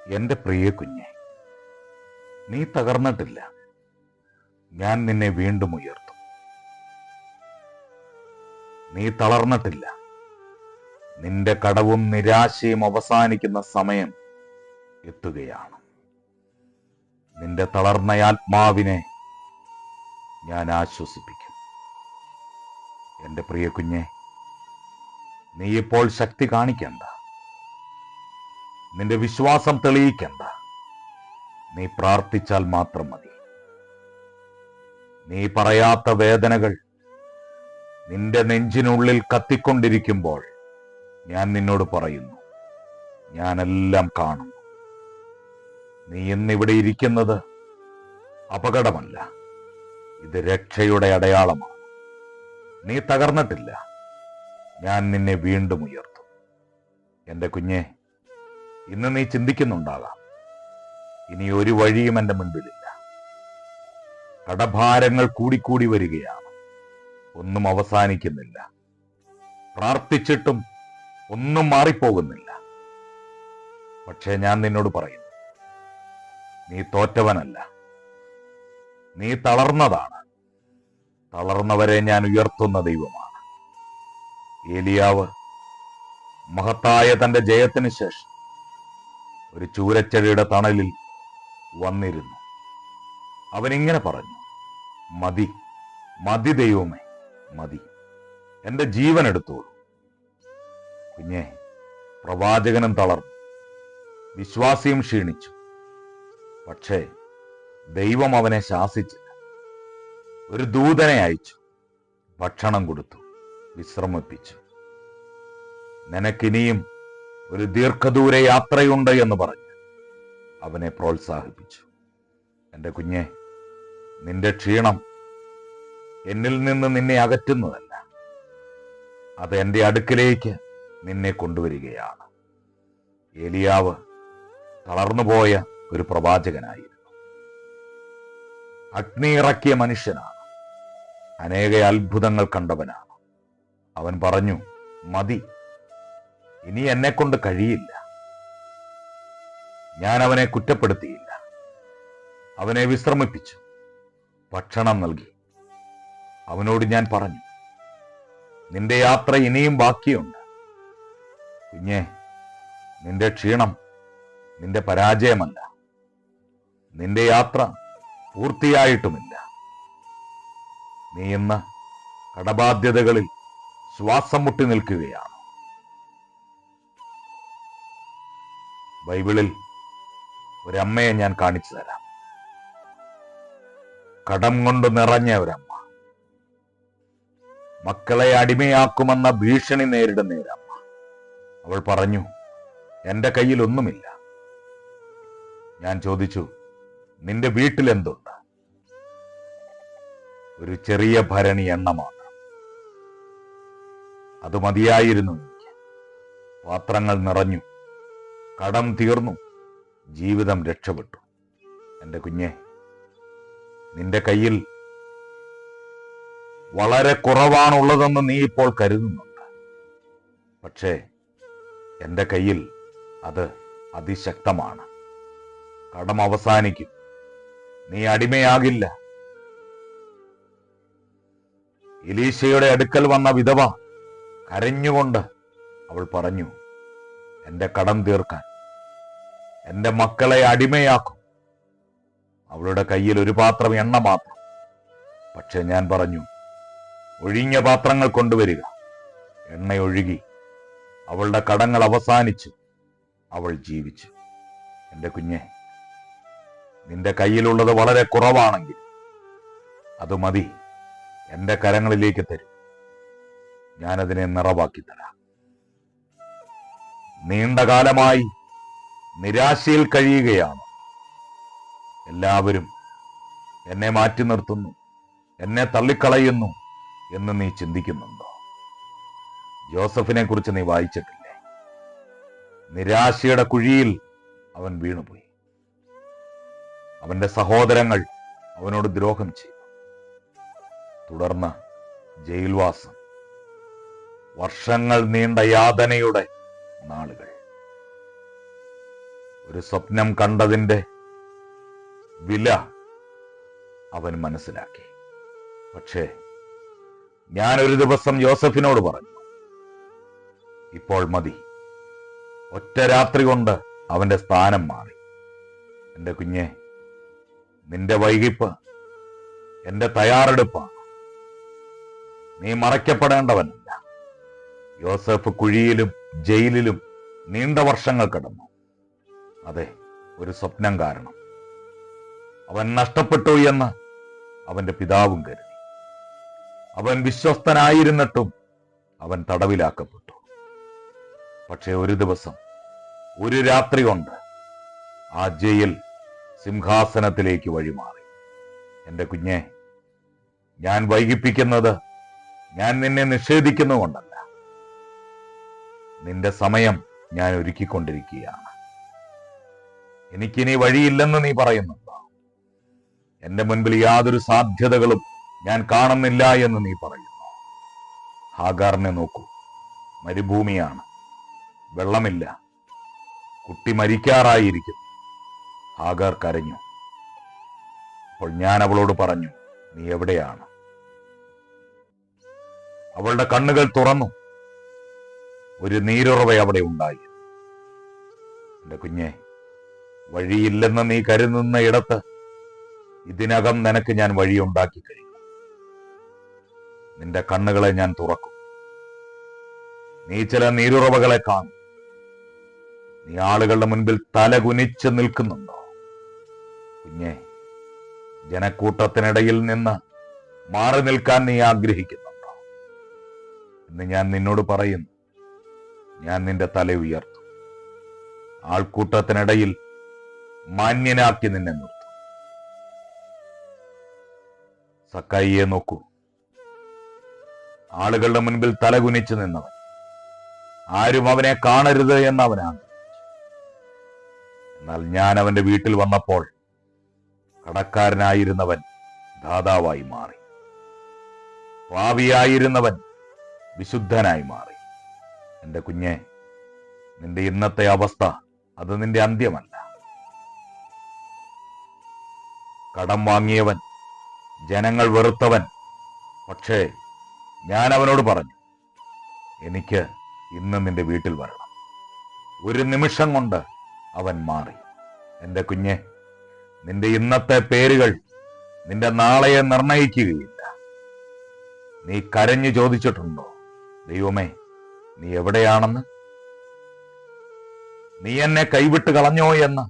എന്റെ പ്രിയ കുഞ്ഞെ, നീ തകർന്നിട്ടില്ല. ഞാൻ നിന്നെ വീണ്ടും ഉയർത്തും. നീ തളർന്നിട്ടില്ല. നിന്റെ കടവും നിരാശയും അവസാനിക്കുന്ന സമയം എത്തുകയാണ്. നിന്റെ തളർന്ന ആത്മാവിനെ ഞാൻ ആശ്വസിപ്പിക്കും. എന്റെ പ്രിയ കുഞ്ഞെ, നീ ഇപ്പോൾ ശക്തി കാണിക്കണ്ട. നിന്റെ വിശ്വാസം തെളിയിക്കണ്ട. നീ പ്രാർത്ഥിച്ചാൽ മാത്രം മതി. നീ പറയാത്ത വേദനകൾ നിന്റെ നെഞ്ചിനുള്ളിൽ കത്തിക്കൊണ്ടിരിക്കുമ്പോൾ ഞാൻ നിന്നോട് പറയുന്നു, ഞാനെല്ലാം കാണുന്നു. നീ ഇന്നിവിടെ ഇരിക്കുന്നത് അപകടമല്ല, ഇത് രക്ഷയുടെ അടയാളമാണ്. നീ തകർന്നിട്ടില്ല. ഞാൻ നിന്നെ വീണ്ടും ഉയർത്തും. എന്റെ കുഞ്ഞെ, ഇന്ന് നീ ചിന്തിക്കുന്നുണ്ടാകാം, ഇനി ഒരു വഴിയും എൻ്റെ മുൻപിലില്ല. കടഭാരങ്ങൾ കൂടിക്കൂടി വരികയാണ്, ഒന്നും അവസാനിക്കുന്നില്ല. പ്രാർത്ഥിച്ചിട്ടും ഒന്നും മാറിപ്പോകുന്നില്ല. പക്ഷേ ഞാൻ നിന്നോട് പറയുന്നു, നീ തോറ്റവനല്ല, നീ തളർന്നതാണ്. തളർന്നവരെ ഞാൻ ഉയർത്തുന്ന ദൈവമാണ്. ഏലിയാവ് മഹത്തായ തന്റെ ജയത്തിന് ശേഷം ഒരു ചൂരച്ചെടിയുടെ തണലിൽ വന്നിരുന്നു. അവനിങ്ങനെ പറഞ്ഞു, മതി, മതി ദൈവമേ, മതി, എന്റെ ജീവൻ എടുത്തോളൂ. കുഞ്ഞെ, പ്രവാചകനും തളർന്നു, വിശ്വാസിയും ക്ഷീണിച്ചു. പക്ഷേ ദൈവം അവനെ ശാസിച്ചില്ല. ഒരു ദൂതനെ അയച്ചു, ഭക്ഷണം കൊടുത്തു, വിശ്രമിപ്പിച്ചു. നിനക്കിനിയും ഒരു ദീർഘദൂര യാത്രയുണ്ട് എന്ന് പറഞ്ഞ് അവനെ പ്രോത്സാഹിപ്പിച്ചു. എൻ്റെ കുഞ്ഞെ, നിന്റെ ക്ഷീണം എന്നിൽ നിന്ന് നിന്നെ അകറ്റുന്നതല്ല, അത് എൻ്റെ അടുക്കിലേക്ക് നിന്നെ കൊണ്ടുവരികയാണ്. ഏലിയാവ് തളർന്നുപോയ ഒരു പ്രവാചകനായിരുന്നു. അഗ്നി ഇറക്കിയ മനുഷ്യനാണ്. അനേക അത്ഭുതങ്ങൾ കണ്ടവനാണ്. അവൻ പറഞ്ഞു, മതി, ഇനി എന്നെ കൊണ്ട് കഴിയില്ല. ഞാൻ അവനെ കുറ്റപ്പെടുത്തിയില്ല. അവനെ വിശ്രമിപ്പിച്ചു, ഭക്ഷണം നൽകി. അവനോട് ഞാൻ പറഞ്ഞു, നിന്റെ യാത്ര ഇനിയും ബാക്കിയുണ്ട്. കുഞ്ഞെ, നിന്റെ ക്ഷീണം നിന്റെ പരാജയമല്ല. നിന്റെ യാത്ര പൂർത്തിയായിട്ടുമില്ല. നീ ഇന്ന് കടബാധ്യതകളിൽ ശ്വാസം മുട്ടി നിൽക്കുകയാണ്. ബൈബിളിൽ ഒരമ്മയെ ഞാൻ കാണിച്ചു തരാം. കടം കൊണ്ട് നിറഞ്ഞ ഒരമ്മ, മക്കളെ അടിമയാക്കുമെന്ന ഭീഷണി നേരിടുന്ന ഒരമ്മ. അവൾ പറഞ്ഞു, എൻ്റെ കയ്യിൽ ഒന്നുമില്ല. ഞാൻ ചോദിച്ചു, നിന്റെ വീട്ടിൽ എന്തുണ്ട്? ഒരു ചെറിയ ഭരണി എണ്ണമാണ്. അത് മതിയായിരുന്നു എനിക്ക്. പാത്രങ്ങൾ നിറഞ്ഞു, കടം തീർന്നു, ജീവിതം രക്ഷപ്പെട്ടു. എൻ്റെ കുഞ്ഞെ, നിന്റെ കയ്യിൽ വളരെ കുറവാണുള്ളതെന്ന് നീ ഇപ്പോൾ കരുതുന്നുണ്ട്. പക്ഷേ എൻ്റെ കയ്യിൽ അത് അതിശക്തമാണ്. കടം അവസാനിക്കും. നീ അടിമയാകില്ല. എലീശയുടെ അടുക്കൽ വന്ന വിധവ കരഞ്ഞുകൊണ്ട് അവൾ പറഞ്ഞു, എൻ്റെ കടം തീർക്കാൻ എൻ്റെ മക്കളെ അടിമയാക്കും. അവളുടെ കയ്യിൽ ഒരു പാത്രം എണ്ണ മാത്രം. പക്ഷെ ഞാൻ പറഞ്ഞു, ഒഴിഞ്ഞ പാത്രങ്ങൾ കൊണ്ടുവരിക. എണ്ണ ഒഴുകി. അവളുടെ കടങ്ങൾ അവസാനിച്ചു. അവൾ ജീവിച്ചു. എൻ്റെ കുഞ്ഞെ, നിന്റെ കയ്യിലുള്ളത് വളരെ കുറവാണെങ്കിൽ അത് മതി, എൻ്റെ കരങ്ങളിലേക്ക് തരും. ഞാനതിനെ നിറവാക്കി തരാം. നീണ്ടകാലമായി നിരാശയിൽ കഴിയുകയാണ്. എല്ലാവരും എന്നെ മാറ്റി നിർത്തുന്നു, എന്നെ തള്ളിക്കളയുന്നു എന്ന് നീ ചിന്തിക്കുന്നുണ്ടോ? ജോസഫിനെ കുറിച്ച് നീ വായിച്ചിട്ടില്ലേ? നിരാശയുടെ കുഴിയിൽ അവൻ വീണുപോയി. അവന്റെ സഹോദരങ്ങൾ അവനോട് ദ്രോഹം ചെയ്തു. തുടർന്ന് ജയിൽവാസം, വർഷങ്ങൾ നീണ്ട യാതനയുടെ നാളുകൾ. ഒരു സ്വപ്നം കണ്ടതിന്റെ വില അവൻ മനസ്സിലാക്കി. പക്ഷേ ഞാൻ ഒരു ദിവസം യോസഫിനോട് പറഞ്ഞു, ഇപ്പോൾ മതി. ഒറ്റ രാത്രി കൊണ്ട് അവന്റെ സ്ഥാനം മാറി. എന്റെ കുഞ്ഞെ, നിന്റെ വൈകിപ്പ് എന്റെ തയ്യാറെടുപ്പാണ്. നീ മറയ്ക്കപ്പെടേണ്ടവനല്ല. യോസഫ് കുഴിയിലും ജയിലിലും നീണ്ട വർഷങ്ങൾ കിടന്നു. അതെ, ഒരു സ്വപ്നം കാരണം. അവൻ നഷ്ടപ്പെട്ടു എന്ന് അവന്റെ പിതാവും കരുതി. അവൻ വിശ്വസ്തനായിരുന്നിട്ടും അവൻ തടവിലാക്കപ്പെട്ടു. പക്ഷെ ഒരു ദിവസം, ഒരു രാത്രി കൊണ്ട് ആ ജയിൽ സിംഹാസനത്തിലേക്ക് വഴിമാറി. എന്റെ കുഞ്ഞെ, ഞാൻ വൈകിപ്പിക്കുന്നത് ഞാൻ നിന്നെ നിഷേധിക്കുന്നുകൊണ്ടല്ല. നിന്റെ സമയം ഞാൻ ഒരുക്കിക്കൊണ്ടിരിക്കുകയാണ്. എനിക്കിനി വഴിയില്ലെന്ന് നീ പറയുന്നുണ്ടോ? എന്റെ മുൻപിൽ യാതൊരു സാധ്യതകളും ഞാൻ കാണുന്നില്ല എന്ന് നീ പറയുന്നു. ഹാഗാറിനെ നോക്കൂ. മരുഭൂമിയാണ്, വെള്ളമില്ല, കുട്ടി മരിക്കാറായിരിക്കുന്നു. ഹാഗാർ കരഞ്ഞു. അപ്പോൾ ഞാൻ അവളോട് പറഞ്ഞു, നീ എവിടെയാണ്? അവളുടെ കണ്ണുകൾ തുറന്നു. ഒരു നീരുറവ അവിടെ ഉണ്ടായി. എന്റെ കുഞ്ഞെ, വഴിയില്ലെന്ന് നീ കരുതുന്ന ഇടത്ത് ഇതിനകം നിനക്ക് ഞാൻ വഴിയുണ്ടാക്കി കഴിഞ്ഞു. നിന്റെ കണ്ണുകളെ ഞാൻ തുറക്കും. നീ ചില നീരുറവകളെ കാണും. നീ ആളുകളുടെ മുൻപിൽ തല കുനിച്ച് നിൽക്കുന്നുണ്ടോ? കുഞ്ഞെ, ജനക്കൂട്ടത്തിനിടയിൽ നിന്ന് മാറി നിൽക്കാൻ നീ ആഗ്രഹിക്കുന്നുണ്ടോ എന്ന് ഞാൻ നിന്നോട് പറയുന്നു. ഞാൻ നിന്റെ തല ഉയർത്തും. ആൾക്കൂട്ടത്തിനിടയിൽ മാന്യനാക്കി നിന്നെ നിർത്തും. സക്കായിയെ നോക്കൂ. ആളുകളുടെ മുൻപിൽ തലകുനിച്ചു നിന്നവൻ. ആരും അവനെ കാണരുത് എന്ന് അവൻ ആഗ്രഹിച്ചു. എന്നാൽ ഞാൻ അവന്റെ വീട്ടിൽ വന്നപ്പോൾ കടക്കാരനായിരുന്നവൻ ദാതാവായി മാറി. പാപിയായിരുന്നവൻ വിശുദ്ധനായി മാറി. എന്റെ കുഞ്ഞെ, നിന്റെ ഇന്നത്തെ അവസ്ഥ അത് നിന്റെ അന്ത്യമല്ല. കടം വാങ്ങിയവൻ, ജനങ്ങൾ വെറുത്തവൻ. പക്ഷേ ഞാൻ അവനോട് പറഞ്ഞു, എനിക്ക് ഇന്ന് നിന്റെ വീട്ടിൽ വരണം. ഒരു നിമിഷം കൊണ്ട് അവൻ മാറി. എന്റെ കുഞ്ഞെ, നിന്റെ ഇന്നത്തെ പേരുകൾ നിന്റെ നാളെയെ നിർണയിക്കുകയില്ല. നീ കരഞ്ഞു ചോദിച്ചിട്ടുണ്ടോ, ദൈവമേ, നീ എവിടെയാണെന്ന്? നീ എന്നെ കൈവിട്ട് കളഞ്ഞോ എന്ന്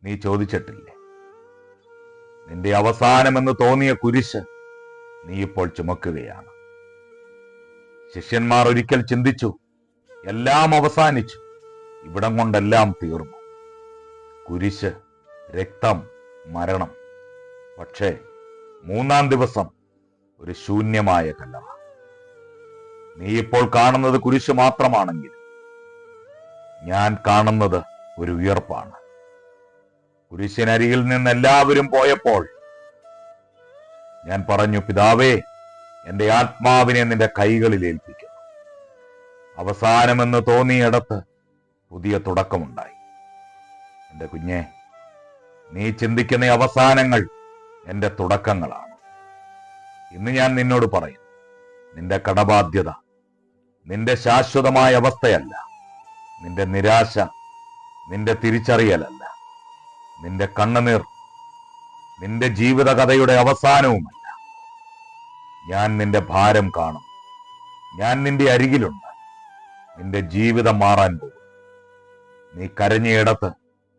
നീ ചോദിച്ചിട്ടില്ലേ? നിന്റെ അവസാനമെന്ന് തോന്നിയ കുരിശ് നീ ഇപ്പോൾ ചുമക്കുകയാണ്. ശിഷ്യന്മാർ ഒരിക്കൽ ചിന്തിച്ചു, എല്ലാം അവസാനിച്ചു, ഇവിടം കൊണ്ടെല്ലാം തീർന്നു. കുരിശ്, രക്തം, മരണം. പക്ഷേ മൂന്നാം ദിവസം ഒരു ശൂന്യമായ കല്ലറ. നീ ഇപ്പോൾ കാണുന്നത് കുരിശ് മാത്രമാണെങ്കിൽ ഞാൻ കാണുന്നത് ഒരു ഉയർപ്പാണ്. കുരിശിനരികിൽ നിന്ന് എല്ലാവരും പോയപ്പോൾ ഞാൻ പറഞ്ഞു, പിതാവേ, എന്റെ ആത്മാവിനെ നിന്റെ കൈകളിൽ ഏൽപ്പിക്കുന്നു. അവസാനമെന്ന് തോന്നിയിടത്ത് പുതിയ തുടക്കമുണ്ടായി. എന്റെ കുഞ്ഞെ, നീ ചിന്തിക്കുന്ന അവസാനങ്ങൾ എന്റെ തുടക്കങ്ങളാണ്. ഇന്ന് ഞാൻ നിന്നോട് പറയും, നിന്റെ കടബാധ്യത നിന്റെ ശാശ്വതമായ അവസ്ഥയല്ല. നിന്റെ നിരാശ നിന്റെ തിരിച്ചറിയലല്ല. നിന്റെ കണ്ണുനീർ നിന്റെ ജീവിതകഥയുടെ അവസാനവുമല്ല. ഞാൻ നിന്റെ ഭാരം കാണും. ഞാൻ നിന്റെ അരികിലുണ്ട്. നിന്റെ ജീവിതം മാറാൻ പോകും. നീ കരഞ്ഞയിടത്ത്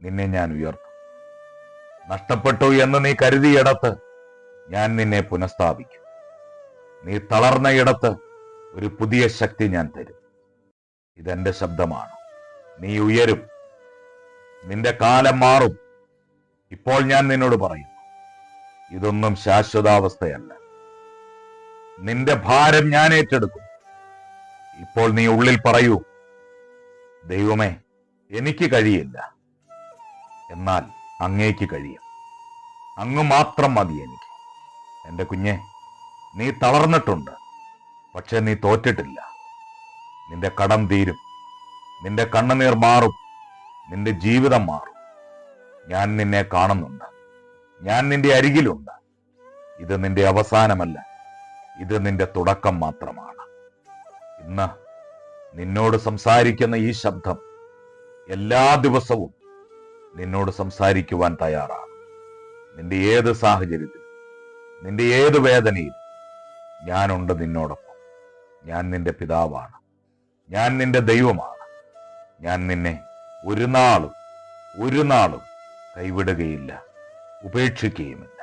നിന്നെ ഞാൻ ഉയർത്തും. നഷ്ടപ്പെട്ടു എന്ന് നീ കരുതിയിടത്ത് ഞാൻ നിന്നെ പുനഃസ്ഥാപിക്കും. നീ തളർന്നയിടത്ത് ഒരു പുതിയ ശക്തി ഞാൻ തരും. ഇതെന്റെ ശബ്ദമാണ്. നീ ഉയരും. നിന്റെ കാലം മാറും. ഇപ്പോൾ ഞാൻ നിന്നോട് പറയും, ഇതൊന്നും ശാശ്വതാവസ്ഥയല്ല. നിന്റെ ഭാരം ഞാൻ ഏറ്റെടുക്കും. ഇപ്പോൾ നീ ഉള്ളിൽ പറയൂ, ദൈവമേ, എനിക്ക് കഴിയില്ല. എന്നാൽ അങ്ങേക്ക് കഴിയും. അങ്ങ് മാത്രം മതി എനിക്ക്. എന്റെ കുഞ്ഞെ, നീ തളർന്നിട്ടുണ്ട്. പക്ഷെ നീ തോറ്റിട്ടില്ല. നിന്റെ കടം തീരും. നിന്റെ കണ്ണുനീർ മാറും. നിന്റെ ജീവിതം മാറും. ഞാൻ നിന്നെ കാണുന്നുണ്ട്. ഞാൻ നിന്റെ അരികിലുണ്ട്. ഇത് നിന്റെ അവസാനമല്ല, ഇത് നിന്റെ തുടക്കം മാത്രമാണ്. ഇന്ന് നിന്നോട് സംസാരിക്കുന്ന ഈ ശബ്ദം എല്ലാ ദിവസവും നിന്നോട് സംസാരിക്കുവാൻ തയ്യാറാണ്. നിന്റെ ഏത് സാഹചര്യത്തിലും, നിന്റെ ഏത് വേദനയിലും ഞാനുണ്ട് നിന്നോടൊപ്പം. ഞാൻ നിന്റെ പിതാവാണ്. ഞാൻ നിന്റെ ദൈവമാണ്. ഞാൻ നിന്നെ ഒരു നാളും കൈവിടുകയില്ല, ഉപേക്ഷിക്കുകയുമില്ല.